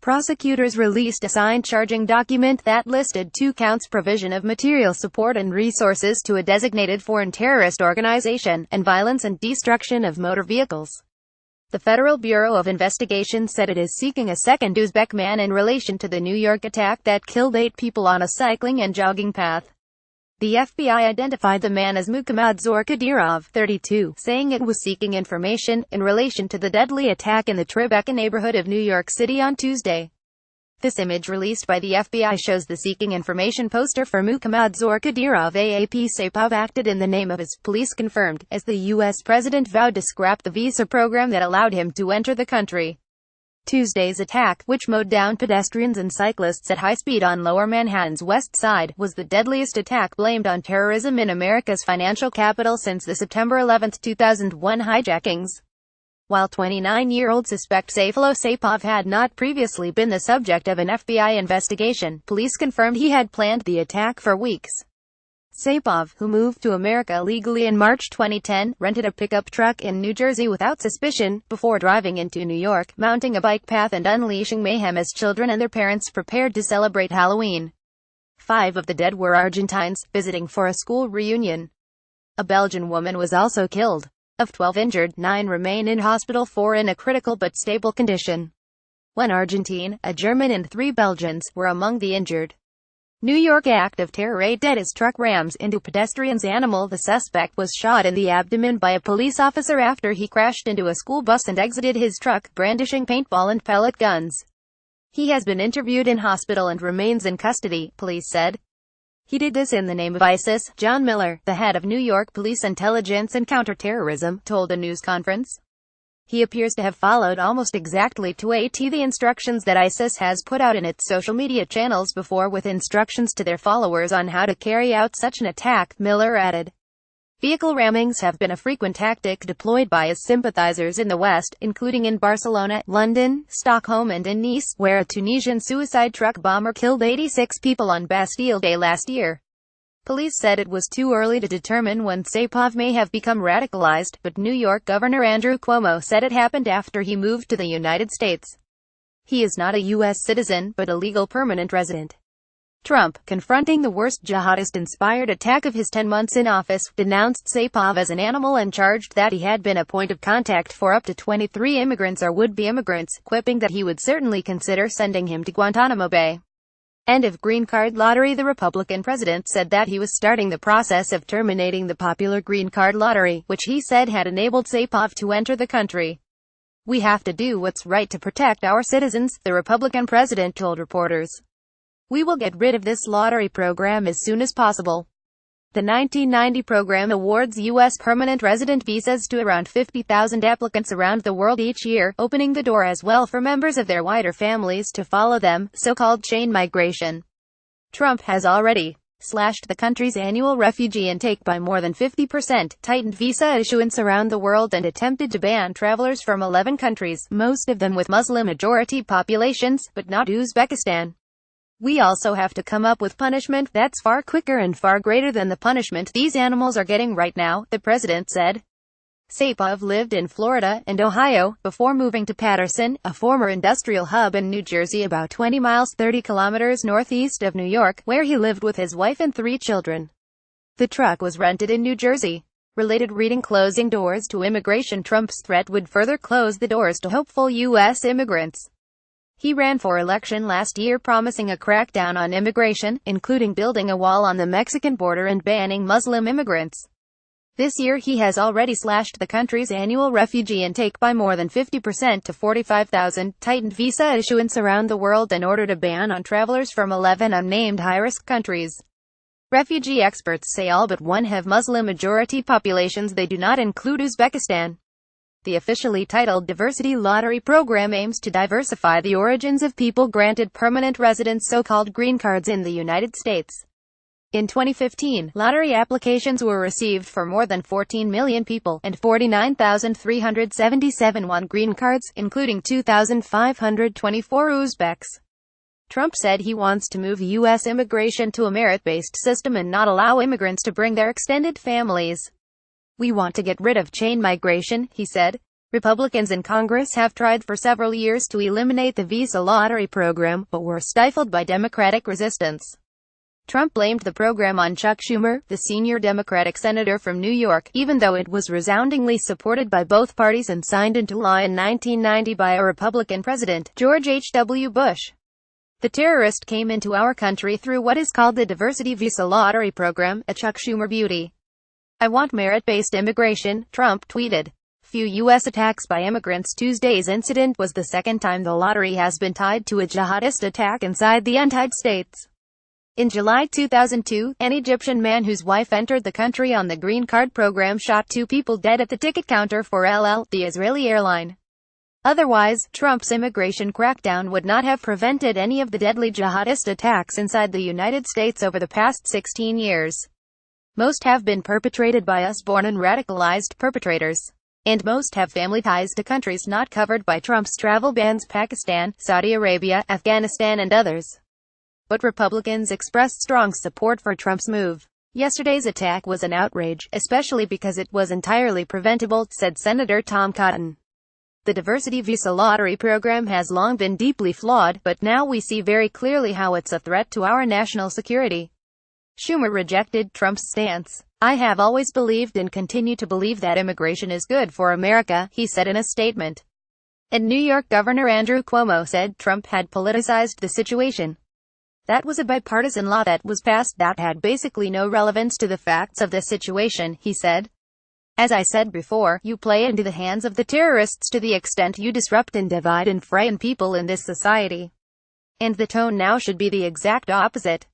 Prosecutors released a signed charging document that listed 2 counts: provision of material support and resources to a designated foreign terrorist organization, and violence and destruction of motor vehicles. The Federal Bureau of Investigation said it is seeking a second Uzbek man in relation to the New York attack that killed 8 people on a cycling and jogging path. The FBI identified the man as Muhammad Zorkadirov, 32, saying it was seeking information in relation to the deadly attack in the Tribeca neighborhood of New York City on Tuesday. This image released by the FBI shows the seeking information poster for Muhammad Zorkadirov. AAP Saipov acted in the name of his, police confirmed, as the U.S. president vowed to scrap the visa program that allowed him to enter the country. Tuesday's attack, which mowed down pedestrians and cyclists at high speed on Lower Manhattan's West Side, was the deadliest attack blamed on terrorism in America's financial capital since the September 11, 2001 hijackings. While 29-year-old suspect Saifullo Saipov had not previously been the subject of an FBI investigation, police confirmed he had planned the attack for weeks. Saipov, who moved to America legally in March 2010, rented a pickup truck in New Jersey without suspicion, before driving into New York, mounting a bike path and unleashing mayhem as children and their parents prepared to celebrate Halloween. 5 of the dead were Argentines, visiting for a school reunion. A Belgian woman was also killed. Of 12 injured, 9 remain in hospital, 4 in a critical but stable condition. 1 Argentine, a German and 3 Belgians were among the injured. New York act of terror: a dead as truck rams into pedestrian's animal. The suspect was shot in the abdomen by a police officer after he crashed into a school bus and exited his truck, brandishing paintball and pellet guns. He has been interviewed in hospital and remains in custody, police said. He did this in the name of ISIS, John Miller, the head of New York Police Intelligence and Counterterrorism, told a news conference. He appears to have followed almost exactly to a T the instructions that ISIS has put out in its social media channels before, with instructions to their followers on how to carry out such an attack, Miller added. Vehicle rammings have been a frequent tactic deployed by his sympathizers in the West, including in Barcelona, London, Stockholm and in Nice, where a Tunisian suicide truck bomber killed 86 people on Bastille Day last year. Police said it was too early to determine when Saipov may have become radicalized, but New York Governor Andrew Cuomo said it happened after he moved to the United States. He is not a U.S. citizen, but a legal permanent resident. Trump, confronting the worst jihadist-inspired attack of his 10 months in office, denounced Saipov as an animal and charged that he had been a point of contact for up to 23 immigrants or would-be immigrants, quipping that he would certainly consider sending him to Guantanamo Bay. End of green card lottery. The Republican president said that he was starting the process of terminating the popular green card lottery, which he said had enabled Saipov to enter the country. "We have to do what's right to protect our citizens," the Republican president told reporters. "We will get rid of this lottery program as soon as possible." The 1990 program awards U.S. permanent resident visas to around 50,000 applicants around the world each year, opening the door as well for members of their wider families to follow them, so-called chain migration. Trump has already slashed the country's annual refugee intake by more than 50%, tightened visa issuance around the world and attempted to ban travelers from 11 countries, most of them with Muslim-majority populations, but not Uzbekistan. "We also have to come up with punishment that's far quicker and far greater than the punishment these animals are getting right now," the president said. Saipov lived in Florida and Ohio, before moving to Paterson, a former industrial hub in New Jersey about 20 miles 30 kilometers northeast of New York, where he lived with his wife and 3 children. The truck was rented in New Jersey. Related reading: closing doors to immigration. Trump's threat would further close the doors to hopeful U.S. immigrants. He ran for election last year promising a crackdown on immigration, including building a wall on the Mexican border and banning Muslim immigrants. This year he has already slashed the country's annual refugee intake by more than 50% to 45,000, tightened visa issuance around the world and ordered a ban on travelers from 11 unnamed high-risk countries. Refugee experts say all but one have Muslim-majority populations. They do not include Uzbekistan. The officially titled Diversity Lottery program aims to diversify the origins of people granted permanent residence, so-called green cards, in the United States. In 2015, lottery applications were received for more than 14 million people, and 49,377 won green cards, including 2,524 Uzbeks. Trump said he wants to move U.S. immigration to a merit-based system and not allow immigrants to bring their extended families. "We want to get rid of chain migration," he said. Republicans in Congress have tried for several years to eliminate the visa lottery program, but were stifled by Democratic resistance. Trump blamed the program on Chuck Schumer, the senior Democratic senator from New York, even though it was resoundingly supported by both parties and signed into law in 1990 by a Republican president, George H.W. Bush. The terrorist came into our country through what is called the diversity visa lottery program, a Chuck Schumer beauty. "I want merit-based immigration," Trump tweeted. Few U.S. attacks by immigrants. Tuesday's incident was the second time the lottery has been tied to a jihadist attack inside the United States. In July 2002, an Egyptian man whose wife entered the country on the green card program shot 2 people dead at the ticket counter for LL, the Israeli airline. Otherwise, Trump's immigration crackdown would not have prevented any of the deadly jihadist attacks inside the United States over the past 16 years. Most have been perpetrated by US-born and radicalized perpetrators. And most have family ties to countries not covered by Trump's travel bans: Pakistan, Saudi Arabia, Afghanistan and others. But Republicans expressed strong support for Trump's move. "Yesterday's attack was an outrage, especially because it was entirely preventable," said Senator Tom Cotton. "The diversity visa lottery program has long been deeply flawed, but now we see very clearly how it's a threat to our national security." Schumer rejected Trump's stance. "I have always believed and continue to believe that immigration is good for America," he said in a statement. And New York Governor Andrew Cuomo said Trump had politicized the situation. "That was a bipartisan law that was passed that had basically no relevance to the facts of the situation," he said. "As I said before, you play into the hands of the terrorists to the extent you disrupt and divide and frighten people in this society. And the tone now should be the exact opposite.